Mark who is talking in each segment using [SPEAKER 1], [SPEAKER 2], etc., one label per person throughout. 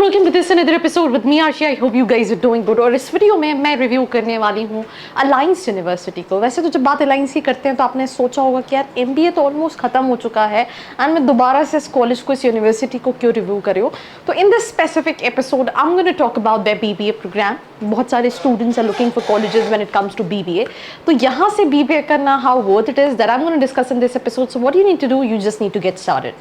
[SPEAKER 1] welcome to this another episode with me Arshi. I hope you guys are doing good. और इस video में मैं review करने वाली हूँ अलायंस यूनिवर्सिटी को. वैसे तो जब बात अलायंस की करते हैं तो आपने सोचा होगा कि यार MBA तो ऑलमोस्ट खत्म हो चुका है एंड मैं दोबारा से इस कॉलेज को इस यूनिवर्सिटी को क्यों रिव्यू कर रही हूँ. तो in this specific episode I am going to talk about their BBA program. बहुत सारे students are looking for colleges when it comes to BBA. तो यहाँ से BBA करना how worth it is that I am going to discuss in this episode. So what you need to do, you just need to get started.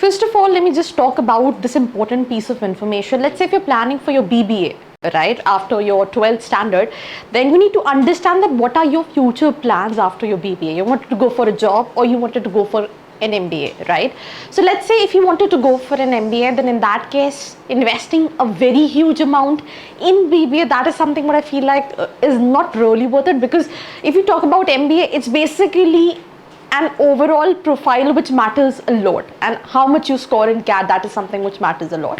[SPEAKER 1] First of all, let me just talk about this important piece of information. Let's say if you're planning for your BBA, right, after your 12th standard, then you need to understand that what are your future plans after your BBA. You wanted to go for a job or you wanted to go for an MBA, right? So let's say if you wanted to go for an MBA, then in that case, investing a very huge amount in BBA, that is something what I feel like is not really worth it, because if you talk about MBA, it's basically an overall profile which matters a lot, and how much you score in CAT, that is something which matters a lot.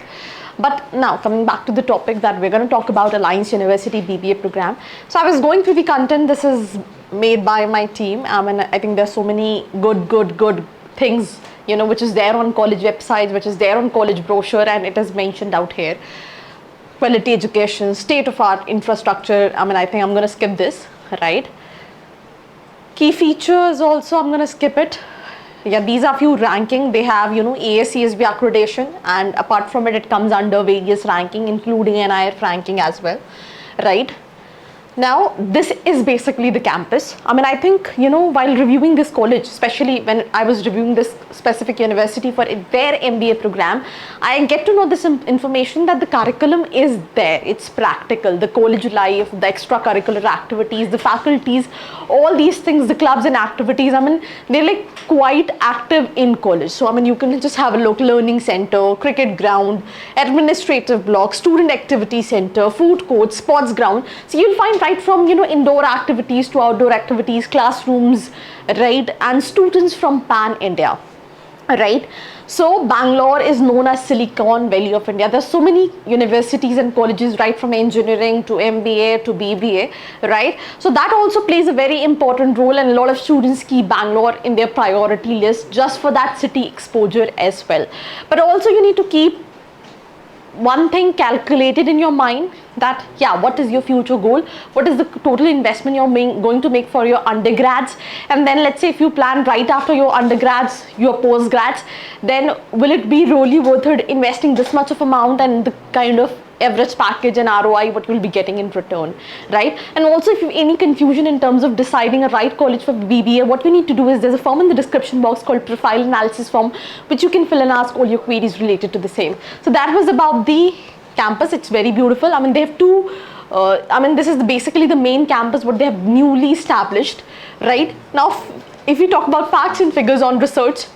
[SPEAKER 1] But now coming back to the topic that we're going to talk about, Alliance University BBA program. So I was going through the content. This is made by my team. I mean, I think there's so many good things, you know, which is there on college websites, which is there on college brochure, and it is mentioned out here. Quality education, state of art infrastructure. I mean, I think I'm going to skip this, right? Key features also, I'm going to skip it. Yeah, these are few ranking. They have, you know, ASCSB accreditation, and apart from it, it comes under various ranking, including NIF ranking as well, right? Now, this is basically the campus. I mean, I think, you know, while reviewing this college, especially when I was reviewing this specific university for their MBA program, I get to know this information that the curriculum is there. It's practical. The college life, the extracurricular activities, the faculties, all these things, the clubs and activities, I mean, they're like quite active in college. So, I mean, you can just have a local learning center, cricket ground, administrative block, student activity center, food court, sports ground. So, you'll find right from, you know, indoor activities to outdoor activities, classrooms, right, and students from pan India, right? So Bangalore is known as Silicon Valley of India. There's so many universities and colleges, right, from engineering to MBA to BBA, right? So that also plays a very important role, and a lot of students keep Bangalore in their priority list just for that city exposure as well. But also you need to keep one thing calculated in your mind, that yeah, what is your future goal, what is the total investment you're going to make for your undergrads, and then let's say if you plan right after your undergrads, your postgrads, then will it be really worth it investing this much of amount and the kind of average package and ROI what you'll be getting in return, right? And also if you have any confusion in terms of deciding a right college for BBA, what you need to do is there's a form in the description box called profile analysis form, which you can fill and ask all your queries related to the same. So that was about the campus. It's very beautiful. I mean, they have two I mean, this is basically the main campus what they have newly established, right? Now if we talk about facts and figures on research,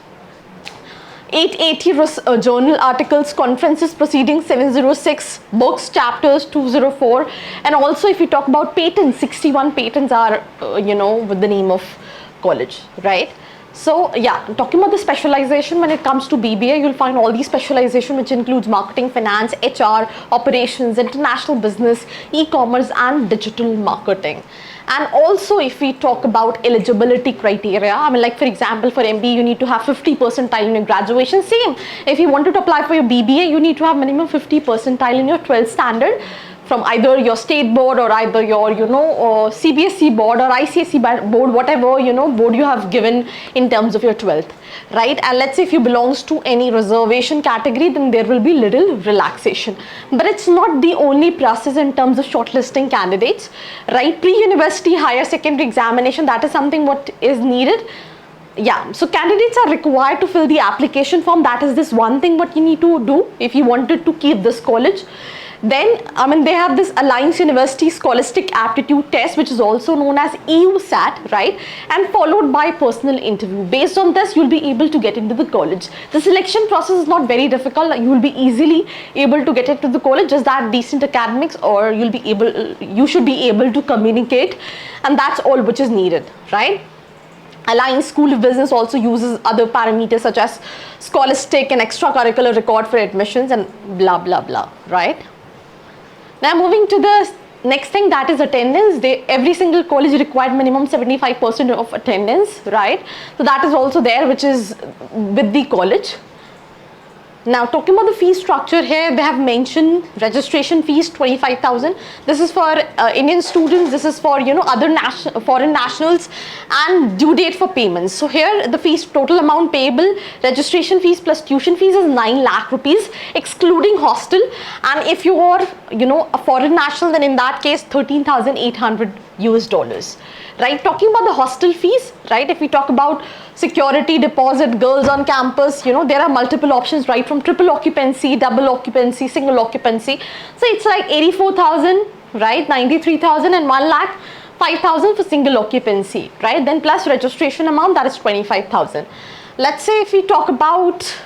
[SPEAKER 1] 880 journal articles, conferences, proceedings, 706 books, chapters, 204, and also if you talk about patents, 61 patents are, you know, with the name of college, right? So yeah, talking about the specialization when it comes to BBA, you'll find all these specialization which includes marketing, finance, HR, operations, international business, e-commerce, and digital marketing. And also if we talk about eligibility criteria, I mean, like for example for MBA you need to have 50 percentile in your graduation. Same, if you wanted to apply for your BBA, you need to have minimum 50 percentile in your 12th standard from either your state board or either your, you know, CBSE board or ICSE board, whatever, you know, board you have given in terms of your 12th, right? And let's say if you belongs to any reservation category, then there will be little relaxation. But it's not the only process in terms of shortlisting candidates, right? Pre-university higher secondary examination, that is something what is needed. Yeah, so candidates are required to fill the application form. That is this one thing what you need to do if you wanted to keep this college. Then, I mean, they have this Alliance University Scholastic Aptitude Test, which is also known as EUSAT, right? And followed by personal interview. Based on this, you'll be able to get into the college. The selection process is not very difficult. You will be easily able to get into the college, just that decent academics, or you should be able to communicate, and that's all which is needed, right? Alliance School of Business also uses other parameters such as scholastic and extracurricular record for admissions and blah blah blah, right? Now moving to the next thing, that is attendance. Every single college required minimum 75% of attendance, right? So that is also there, which is with the college. Now talking about the fee structure here, they have mentioned registration fees 25,000. This is for Indian students, this is for other foreign nationals, and due date for payments. So here the fees, total amount payable, registration fees plus tuition fees is 9 lakh rupees excluding hostel, and if you are a foreign national, then in that case 13,800 US dollars. Right, talking about the hostel fees, right, if we talk about security deposit, girls on campus, there are multiple options, right, from triple occupancy, double occupancy, single occupancy. So it's like 84,000, right, 93,000 and 1 lakh 5,000 for single occupancy, right, then plus registration amount, that is 25,000. Let's say if we talk about,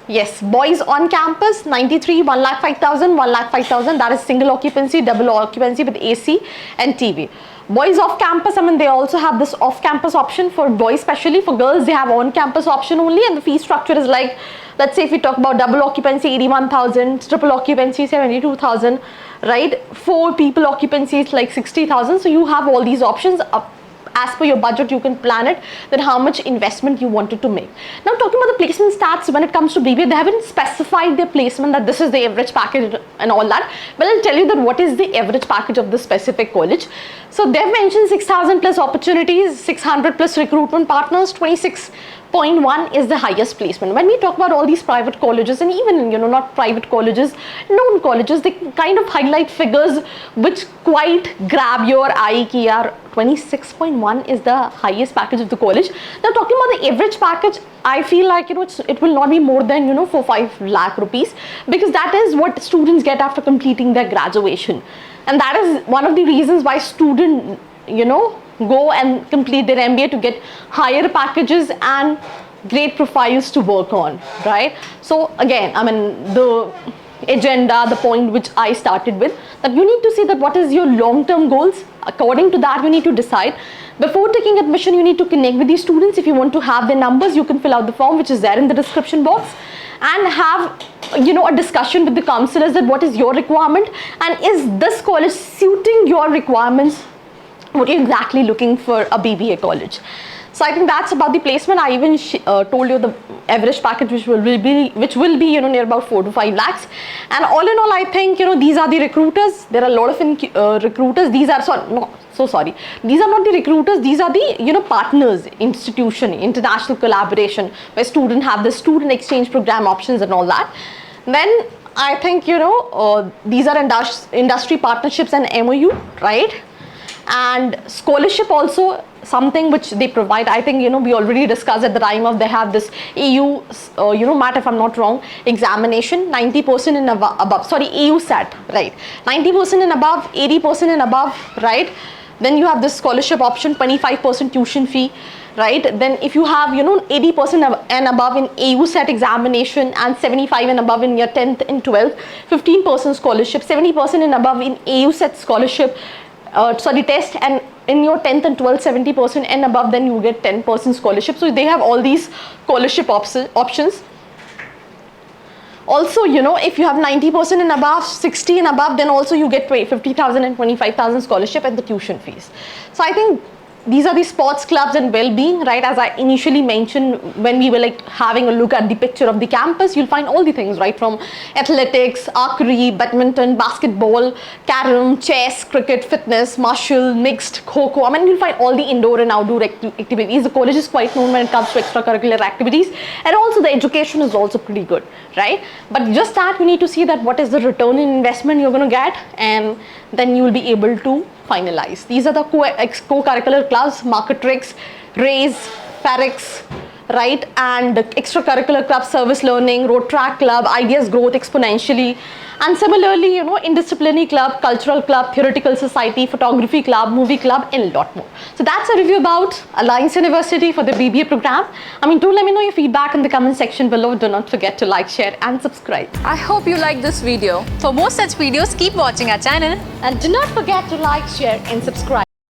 [SPEAKER 1] yes, boys on campus, 93, 1 lakh 5,000, 1 lakh 5,000, that is single occupancy, double occupancy with AC and TV. Boys off campus, they also have this off campus option for boys, especially for girls they have on campus option only, and the fee structure is like, let's say if we talk about double occupancy 81,000, triple occupancy 72,000, right, 4 people occupancy is like 60,000. So you have all these options. As per your budget, you can plan it, then how much investment you wanted to make. Now talking about the placement stats, when it comes to BBA, they haven't specified their placement that this is the average package and all that. But I'll tell you that what is the average package of this specific college. So they've mentioned 6,000 plus opportunities, 600 plus recruitment partners, 26.1 is the highest placement. When we talk about all these private colleges, and even not private colleges, known colleges, they kind of highlight figures which quite grab your eye. 26.1 is the highest package of the college. Now talking about the average package, I feel like it will not be more than 4-5 lakh rupees, because that is what students get after completing their graduation, and that is one of the reasons why students go and complete their MBA, to get higher packages and great profiles to work on, right? So again, the agenda, the point which I started with, that you need to see that what is your long-term goals. According to that, you need to decide. Before taking admission, you need to connect with these students. If you want to have their numbers, you can fill out the form which is there in the description box, and have a discussion with the counselors that what is your requirement, and is this college suiting your requirements, what are you exactly looking for a BBA college. So I think that's about the placement. I even told you the average package which will be near about 4 to 5 lakhs. And all in all, I think these are the recruiters. There are a lot of recruiters. These are these are not the recruiters. These are the partners, institution, international collaboration, where students have the student exchange program options and all that. Then I think these are industry partnerships and MOU, right? And scholarship also something which they provide. I think we already discussed at the time of, they have this EU MAT, if I'm not wrong, examination, 90% and above, sorry, EU SAT, right, 90% and above, 80% and above, right? Then you have this scholarship option, 25% tuition fee, right? Then if you have 80% and above in EU SAT examination, and 75 and above in your 10th and 12th, 15% scholarship, 70% and above in EU SAT scholarship, test, and in your 10th and 12th 70% and above, then you get 10% scholarship. So they have all these scholarship options. Also, if you have 90% and above, 60 and above, then also you get 50,000 and 25,000 scholarship and the tuition fees. So I think these are the sports clubs and well-being, right? As I initially mentioned, when we were having a look at the picture of the campus, you'll find all the things, right? From athletics, archery, badminton, basketball, carom, chess, cricket, fitness, martial, mixed, kho-kho. You'll find all the indoor and outdoor activities. The college is quite known when it comes to extracurricular activities, and also the education is also pretty good, right? But just that, we need to see that what is the return in investment you're going to get, and then you will be able to finalize. These are the co-curricular clubs: Marketrix, RAISE, FARIX, right? And the extracurricular club, Service Learning, Road Track Club, Ideas Growth Exponentially. And similarly, Indisciplinary Club, Cultural Club, Theoretical Society, Photography Club, Movie Club, and a lot more. So that's a review about Alliance University for the BBA program. Do let me know your feedback in the comment section below. Do not forget to like, share, and subscribe.
[SPEAKER 2] I hope you liked this video. For more such videos, keep watching our channel.
[SPEAKER 1] And do not forget to like, share, and subscribe.